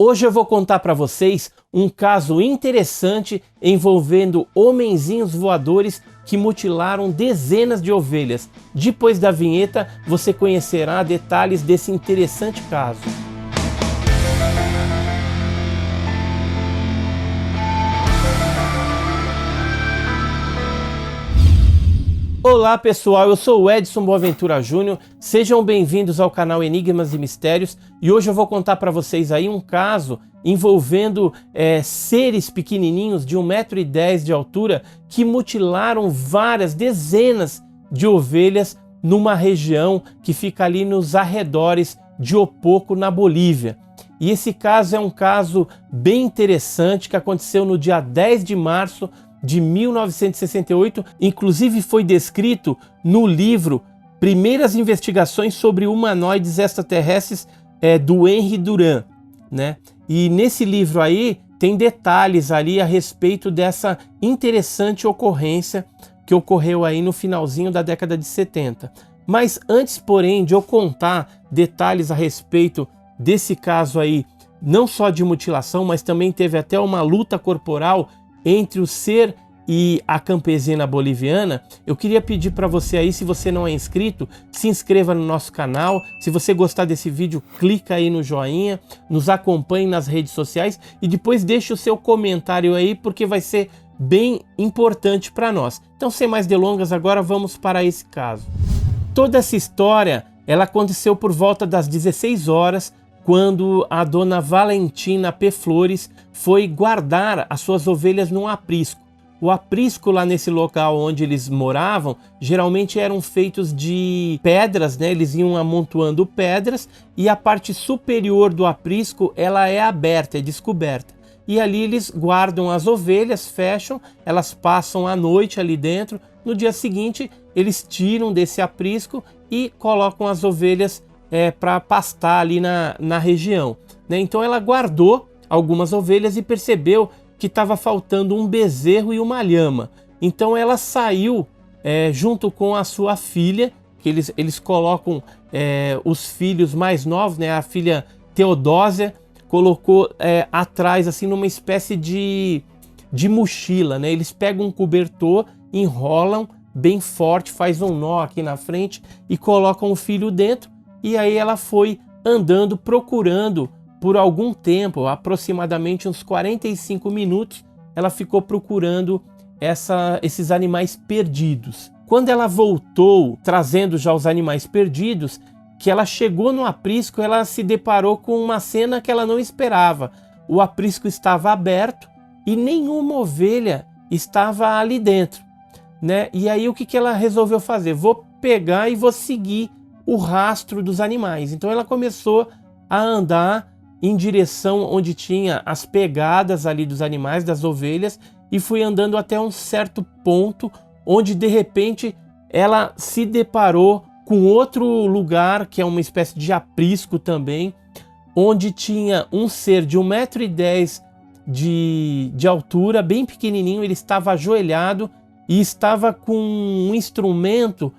Hoje eu vou contar para vocês um caso interessante envolvendo homenzinhos voadores que mutilaram dezenas de ovelhas. Depois da vinheta, você conhecerá detalhes desse interessante caso. Olá pessoal, eu sou o Edson Boaventura Júnior, sejam bem-vindos ao canal Enigmas e Mistérios e hoje eu vou contar para vocês aí um caso envolvendo seres pequenininhos de 1,10 m de altura que mutilaram dezenas de ovelhas numa região que fica ali nos arredores de Oporto, na Bolívia. E esse caso é um caso bem interessante que aconteceu no dia 10 de março de 1968, inclusive foi descrito no livro Primeiras Investigações sobre Humanoides Extraterrestres do Henry Duran, né? E nesse livro aí tem detalhes ali a respeito dessa interessante ocorrência que ocorreu aí no finalzinho da década de 70. Mas antes, porém, de eu contar detalhes a respeito desse caso aí, não só de mutilação, mas também teve até uma luta corporal entre o ser e a campesina boliviana, eu queria pedir para você aí, se você não é inscrito, se inscreva no nosso canal. Se você gostar desse vídeo, clica aí no joinha, nos acompanhe nas redes sociais e depois deixe o seu comentário aí, porque vai ser bem importante para nós. Então, sem mais delongas, agora vamos para esse caso. Toda essa história, ela aconteceu por volta das 16 horas, quando a dona Valentina P. Flores foi guardar as suas ovelhas num aprisco. O aprisco lá nesse local onde eles moravam, geralmente eram feitos de pedras, né? Eles iam amontoando pedras e a parte superior do aprisco ela é aberta, é descoberta. E ali eles guardam as ovelhas, fecham, elas passam a noite ali dentro. No dia seguinte, eles tiram desse aprisco e colocam as ovelhas para pastar ali na região, né? Então ela guardou algumas ovelhas e percebeu que estava faltando um bezerro e uma lhama. Então ela saiu junto com a sua filha, que eles colocam os filhos mais novos, né? A filha Teodósia colocou atrás, assim, numa espécie de mochila, né? Eles pegam um cobertor, enrolam bem forte, faz um nó aqui na frente e colocam o filho dentro. E aí ela foi andando, procurando por algum tempo, aproximadamente uns 45 minutos, ela ficou procurando esses animais perdidos. Quando ela voltou, trazendo já os animais perdidos, que ela chegou no aprisco, ela se deparou com uma cena que ela não esperava. O aprisco estava aberto e nenhuma ovelha estava ali dentro, né? E aí o que ela resolveu fazer? Vou pegar e vou seguir o rastro dos animais. Então ela começou a andar em direção onde tinha as pegadas ali dos animais, das ovelhas, e foi andando até um certo ponto onde de repente ela se deparou com outro lugar que é uma espécie de aprisco também, onde tinha um ser de 1,10 m de altura, bem pequenininho. Ele estava ajoelhado e estava com um instrumento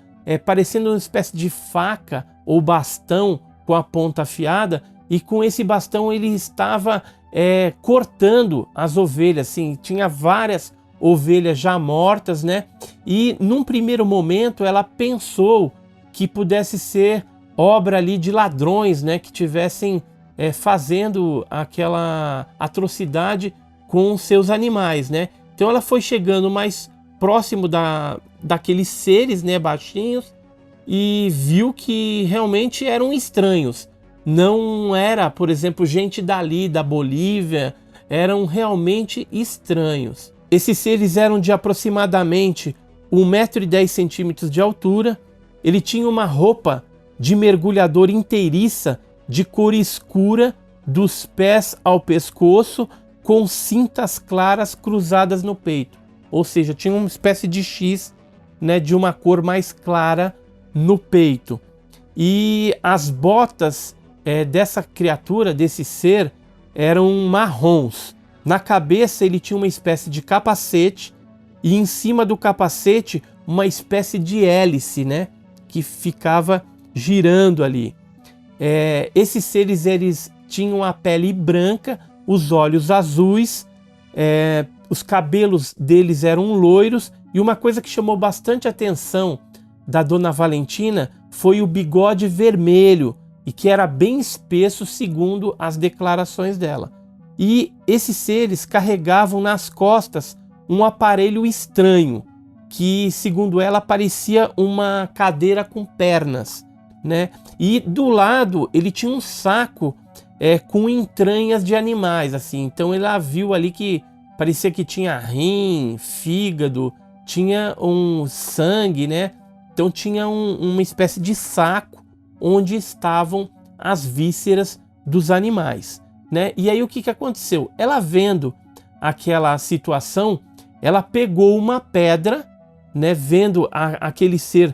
parecendo uma espécie de faca ou bastão com a ponta afiada, e com esse bastão ele estava cortando as ovelhas, assim, tinha várias ovelhas já mortas, né? E num primeiro momento ela pensou que pudesse ser obra ali de ladrões, né? Que tivessem fazendo aquela atrocidade com seus animais, né? Então ela foi chegando mais próximo daqueles seres, né, baixinhos, e viu que realmente eram estranhos. Não era, por exemplo, gente dali, da Bolívia, eram realmente estranhos. Esses seres eram de aproximadamente 1,10 m de altura. Ele tinha uma roupa de mergulhador inteiriça, de cor escura, dos pés ao pescoço, com cintas claras cruzadas no peito. Ou seja, tinha uma espécie de X, né, de uma cor mais clara no peito. E as botas dessa criatura, desse ser, eram marrons. Na cabeça ele tinha uma espécie de capacete e em cima do capacete uma espécie de hélice, né, que ficava girando ali. Esses seres tinham a pele branca, os olhos azuis, os cabelos deles eram loiros, e uma coisa que chamou bastante atenção da Dona Valentina foi o bigode vermelho, e que era bem espesso segundo as declarações dela. E esses seres carregavam nas costas um aparelho estranho, que segundo ela parecia uma cadeira com pernas, né? E do lado ele tinha um saco com entranhas de animais, assim. Então ela viu ali que parecia que tinha rim, fígado, tinha um sangue, né? Então tinha uma espécie de saco onde estavam as vísceras dos animais, né? E aí o que aconteceu? Ela vendo aquela situação, ela pegou uma pedra, né? Vendo aquele ser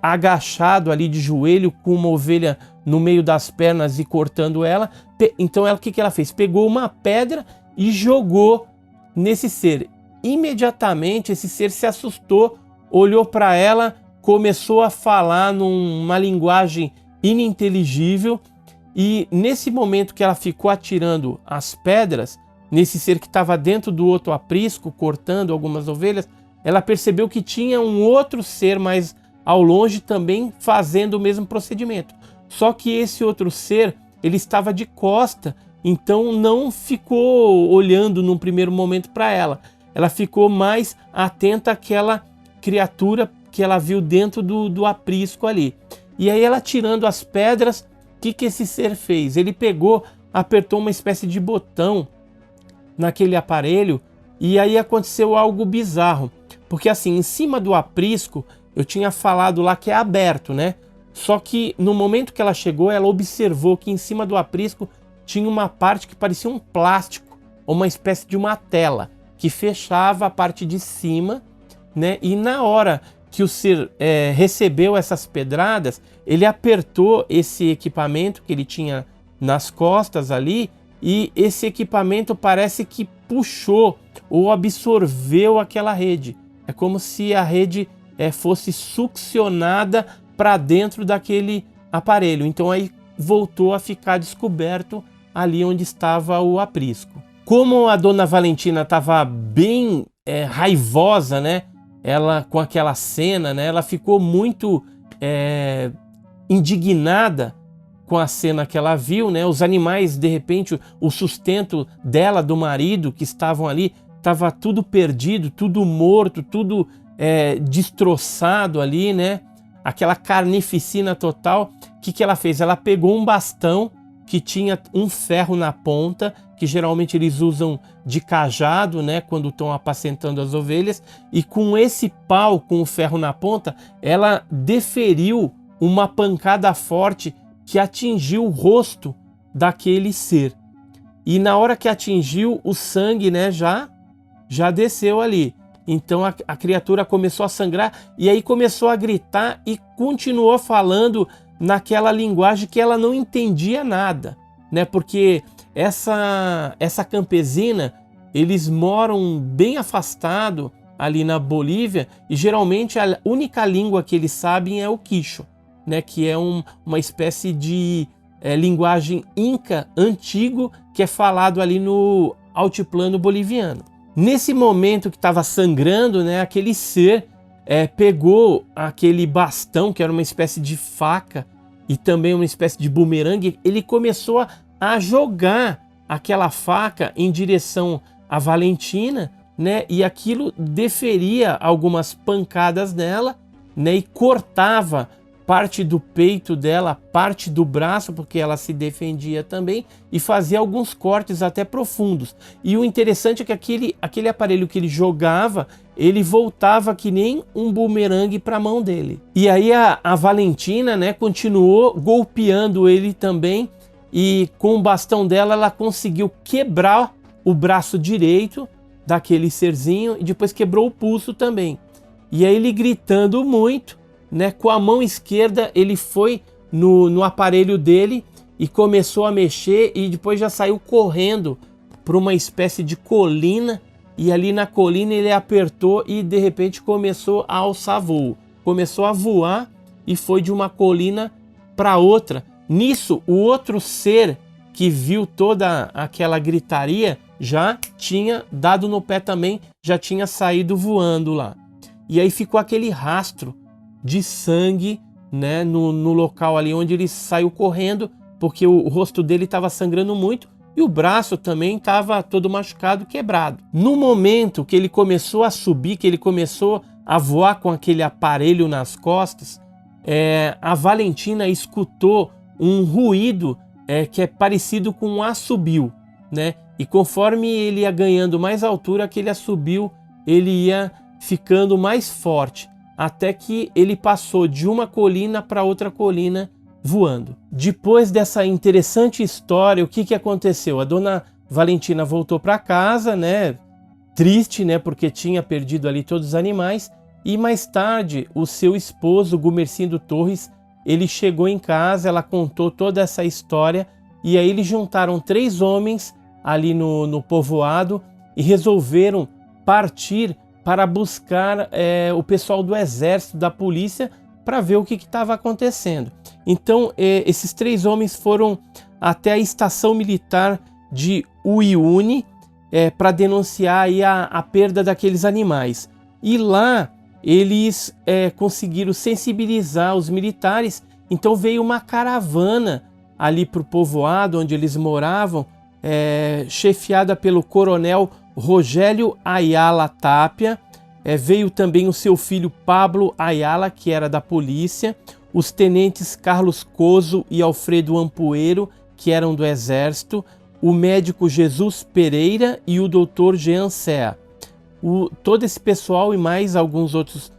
agachado ali de joelho com uma ovelha no meio das pernas e cortando ela. Então ela, o que ela fez? Pegou uma pedra e jogou nesse ser. Imediatamente esse ser se assustou, olhou para ela, começou a falar numa linguagem ininteligível, e nesse momento que ela ficou atirando as pedras nesse ser que estava dentro do outro aprisco, cortando algumas ovelhas, ela percebeu que tinha um outro ser mais ao longe também fazendo o mesmo procedimento. Só que esse outro ser, ele estava de costa, então não ficou olhando num primeiro momento para ela. Ela ficou mais atenta àquela criatura que ela viu dentro do aprisco ali. E aí ela tirando as pedras, o que esse ser fez? Ele pegou, apertou uma espécie de botão naquele aparelho, e aí aconteceu algo bizarro. Porque assim, em cima do aprisco, eu tinha falado lá que é aberto, né? Só que no momento que ela chegou, ela observou que em cima do aprisco tinha uma parte que parecia um plástico, ou uma espécie de uma tela, que fechava a parte de cima, né? E na hora que o ser recebeu essas pedradas, ele apertou esse equipamento que ele tinha nas costas ali, e esse equipamento parece que puxou ou absorveu aquela rede. É como se a rede fosse succionada para dentro daquele aparelho. Então aí voltou a ficar descoberto ali onde estava o aprisco. Como a Dona Valentina estava bem raivosa, né? Ela com aquela cena, né? Ela ficou muito indignada com a cena que ela viu, né? Os animais, de repente, o sustento dela, do marido, que estavam ali, estava tudo perdido, tudo morto, tudo destroçado ali, né? Aquela carnificina total. O que ela fez? Ela pegou um bastão que tinha um ferro na ponta, que geralmente eles usam de cajado, né, quando estão apacentando as ovelhas, e com esse pau, com o ferro na ponta, ela deferiu uma pancada forte que atingiu o rosto daquele ser. E na hora que atingiu, o sangue, né, já desceu ali. Então a criatura começou a sangrar, e aí começou a gritar e continuou falando naquela linguagem que ela não entendia nada, né? Porque essa campesina, eles moram bem afastado ali na Bolívia, e geralmente a única língua que eles sabem é o quicho, né? Que é uma espécie de linguagem inca antigo que é falado ali no altiplano boliviano. Nesse momento que estava sangrando, né, aquele ser pegou aquele bastão, que era uma espécie de faca e também uma espécie de bumerangue. Ele começou a jogar aquela faca em direção à Valentina, né, e aquilo deferia algumas pancadas nela, né, e cortava parte do peito dela, parte do braço, porque ela se defendia também, e fazia alguns cortes até profundos. E o interessante é que aquele aparelho que ele jogava, ele voltava que nem um bumerangue para a mão dele. E aí a Valentina, né, continuou golpeando ele também, e com o bastão dela ela conseguiu quebrar o braço direito daquele serzinho, e depois quebrou o pulso também. E aí ele gritando muito, né, com a mão esquerda ele foi no aparelho dele e começou a mexer, e depois já saiu correndo para uma espécie de colina, e ali na colina ele apertou e de repente começou a alçar voo. Começou a voar e foi de uma colina para outra. Nisso, o outro ser que viu toda aquela gritaria, já tinha dado no pé também, já tinha saído voando lá. E aí ficou aquele rastro de sangue, né, no local ali onde ele saiu correndo, porque o rosto dele estava sangrando muito e o braço também estava todo machucado, quebrado. No momento que ele começou a subir, que ele começou a voar com aquele aparelho nas costas, a Valentina escutou um ruído que é parecido com um assobio, né? E conforme ele ia ganhando mais altura, aquele assobio ele ia ficando mais forte, até que ele passou de uma colina para outra colina voando. Depois dessa interessante história, o que aconteceu? A dona Valentina voltou para casa, né? Triste, né? Porque tinha perdido ali todos os animais. E mais tarde, o seu esposo, Gumercindo Torres, ele chegou em casa, ela contou toda essa história e aí eles juntaram 3 homens ali no povoado e resolveram partir para buscar o pessoal do exército, da polícia, para ver o que estava acontecendo. Então, esses 3 homens foram até a estação militar de Uiune para denunciar aí a perda daqueles animais. E lá eles conseguiram sensibilizar os militares, então veio uma caravana ali para o povoado onde eles moravam, chefiada pelo coronel Rogério Ayala Tapia. Veio também o seu filho Pablo Ayala, que era da polícia, os tenentes Carlos Coso e Alfredo Ampuero, que eram do exército, o médico Jesus Pereira e o doutor Jean Sea. Todo esse pessoal e mais alguns outros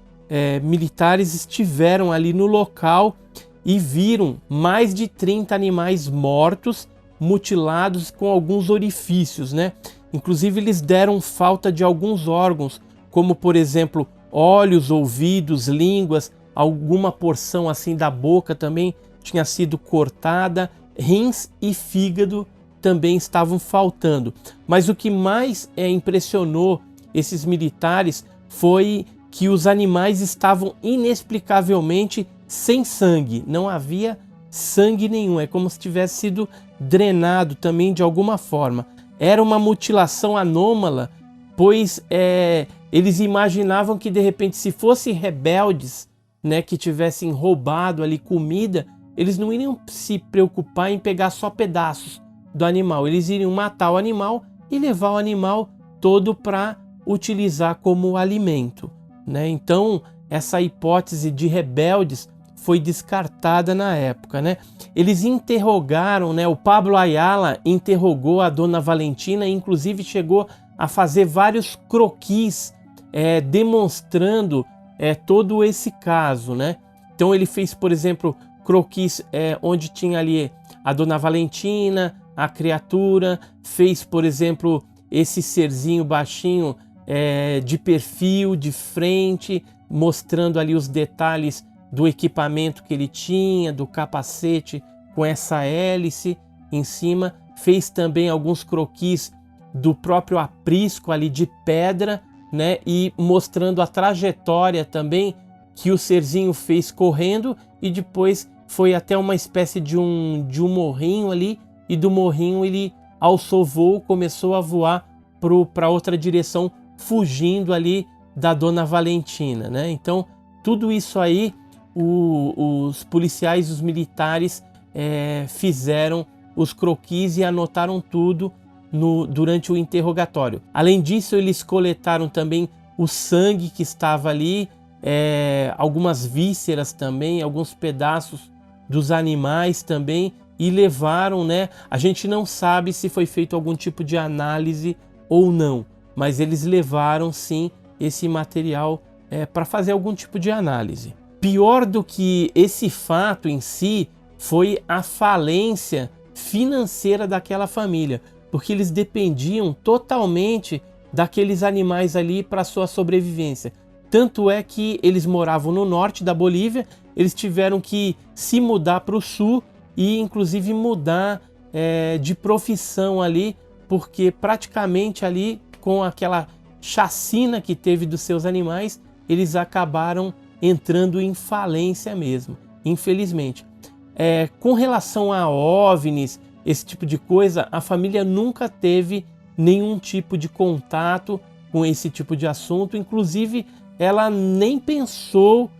militares estiveram ali no local e viram mais de 30 animais mortos, mutilados com alguns orifícios, né? Inclusive eles deram falta de alguns órgãos, como por exemplo olhos, ouvidos, línguas, alguma porção assim da boca também tinha sido cortada, rins e fígado também estavam faltando. Mas o que mais impressionou esses militares foi que os animais estavam inexplicavelmente sem sangue, não havia sangue nenhum, é como se tivesse sido drenado também de alguma forma. Era uma mutilação anômala, pois eles imaginavam que de repente se fossem rebeldes, né, que tivessem roubado ali comida, eles não iriam se preocupar em pegar só pedaços do animal, eles iriam matar o animal e levar o animal todo para utilizar como alimento, né? Então essa hipótese de rebeldes foi descartada na época, né? Eles interrogaram, né? O Pablo Ayala interrogou a dona Valentina e inclusive chegou a fazer vários croquis demonstrando todo esse caso, né? Então ele fez, por exemplo, croquis onde tinha ali a dona Valentina, a criatura, fez, por exemplo, esse serzinho baixinho de perfil, de frente, mostrando ali os detalhes do equipamento que ele tinha, do capacete com essa hélice em cima. Fez também alguns croquis do próprio aprisco ali de pedra, né? E mostrando a trajetória também que o serzinho fez correndo e depois foi até uma espécie de um morrinho ali e do morrinho ele alçou voo, começou a voar para outra direção, fugindo ali da dona Valentina, né? Então tudo isso aí os policiais, os militares fizeram os croquis e anotaram tudo durante o interrogatório. Além disso, eles coletaram também o sangue que estava ali, algumas vísceras também, alguns pedaços dos animais também, e levaram, né? A gente não sabe se foi feito algum tipo de análise ou não, mas eles levaram sim esse material para fazer algum tipo de análise. Pior do que esse fato em si foi a falência financeira daquela família, porque eles dependiam totalmente daqueles animais ali para sua sobrevivência. Tanto é que eles moravam no norte da Bolívia, eles tiveram que se mudar para o sul e inclusive mudar de profissão ali, porque praticamente ali com aquela chacina que teve dos seus animais, eles acabaram entrando em falência mesmo, infelizmente. Com relação a OVNIs, esse tipo de coisa, a família nunca teve nenhum tipo de contato com esse tipo de assunto, inclusive ela nem pensou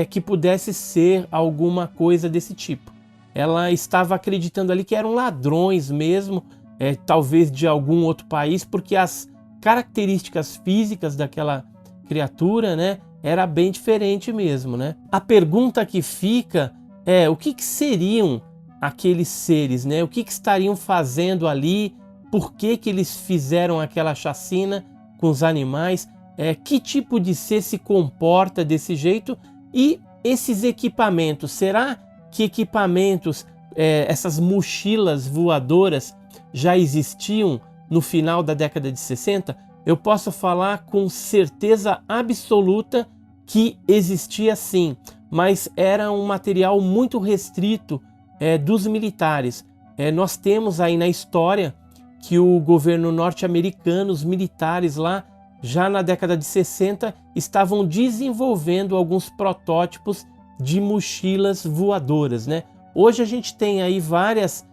que pudesse ser alguma coisa desse tipo. Ela estava acreditando ali que eram ladrões mesmo, talvez de algum outro país, porque as características físicas daquela criatura, né, era bem diferente mesmo, né? A pergunta que fica é: o que seriam aqueles seres, né? O que estariam fazendo ali? Por que eles fizeram aquela chacina com os animais? Que tipo de ser se comporta desse jeito? E esses equipamentos, será que equipamentos, essas mochilas voadoras já existiam no final da década de 60? Eu posso falar com certeza absoluta que existia sim, mas era um material muito restrito dos militares. Nós temos aí na história que o governo norte-americano, os militares lá, já na década de 60, estavam desenvolvendo alguns protótipos de mochilas voadoras, né? Hoje a gente tem aí várias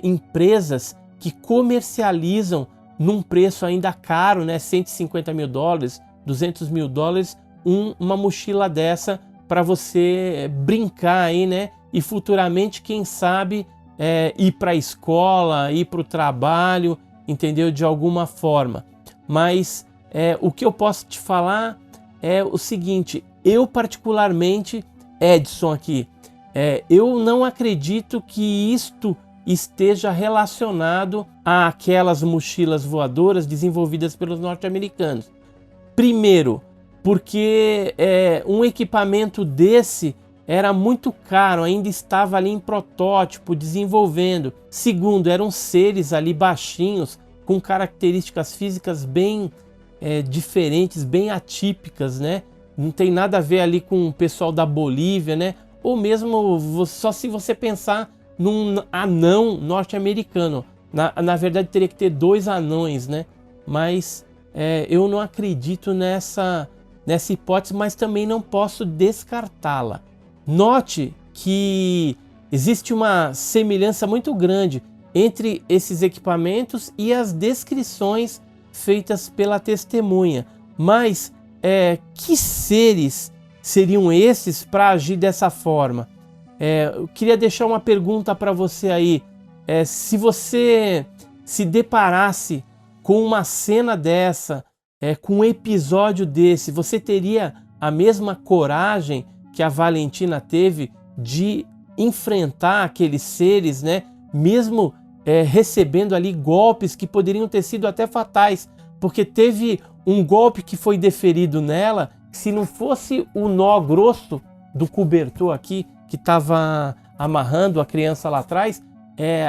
empresas que comercializam num preço ainda caro, né? 150 mil dólares, 200 mil dólares, uma mochila dessa para você brincar aí, né? E futuramente, quem sabe, ir para a escola, ir para o trabalho, entendeu? De alguma forma. Mas o que eu posso te falar é o seguinte: eu particularmente, Edson aqui, eu não acredito que isto esteja relacionado àquelas mochilas voadoras desenvolvidas pelos norte-americanos. Primeiro, porque um equipamento desse era muito caro, ainda estava ali em protótipo, desenvolvendo. Segundo, eram seres ali baixinhos, com características físicas bem diferentes, bem atípicas, né? Não tem nada a ver ali com o pessoal da Bolívia, né? Ou mesmo só se você pensar num anão norte-americano. Na verdade, teria que ter 2 anões, né? Mas eu não acredito nessa hipótese, mas também não posso descartá-la. Note que existe uma semelhança muito grande entre esses equipamentos e as descrições feitas pela testemunha. Mas que seres seriam esses para agir dessa forma? Eu queria deixar uma pergunta para você aí. Se você se deparasse com uma cena dessa, com um episódio desse, você teria a mesma coragem que a Valentina teve de enfrentar aqueles seres, né? Mesmo recebendo ali golpes que poderiam ter sido até fatais, porque teve um golpe que foi deferido nela, se não fosse o nó grosso do cobertor aqui, que estava amarrando a criança lá atrás,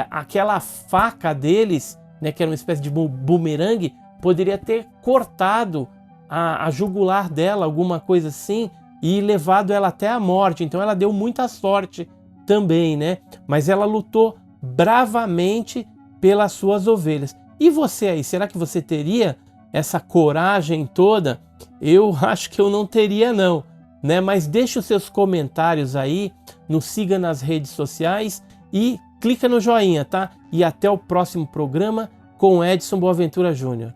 aquela faca deles, né, que era uma espécie de bumerangue, poderia ter cortado a jugular dela, alguma coisa assim, e levado ela até a morte. Então ela deu muita sorte também, né? Mas ela lutou bravamente pelas suas ovelhas. E você aí, será que você teria essa coragem toda? Eu acho que eu não teria não, né? Mas deixe os seus comentários aí, nos siga nas redes sociais e clica no joinha, tá? E até o próximo programa com Edson Boaventura Júnior.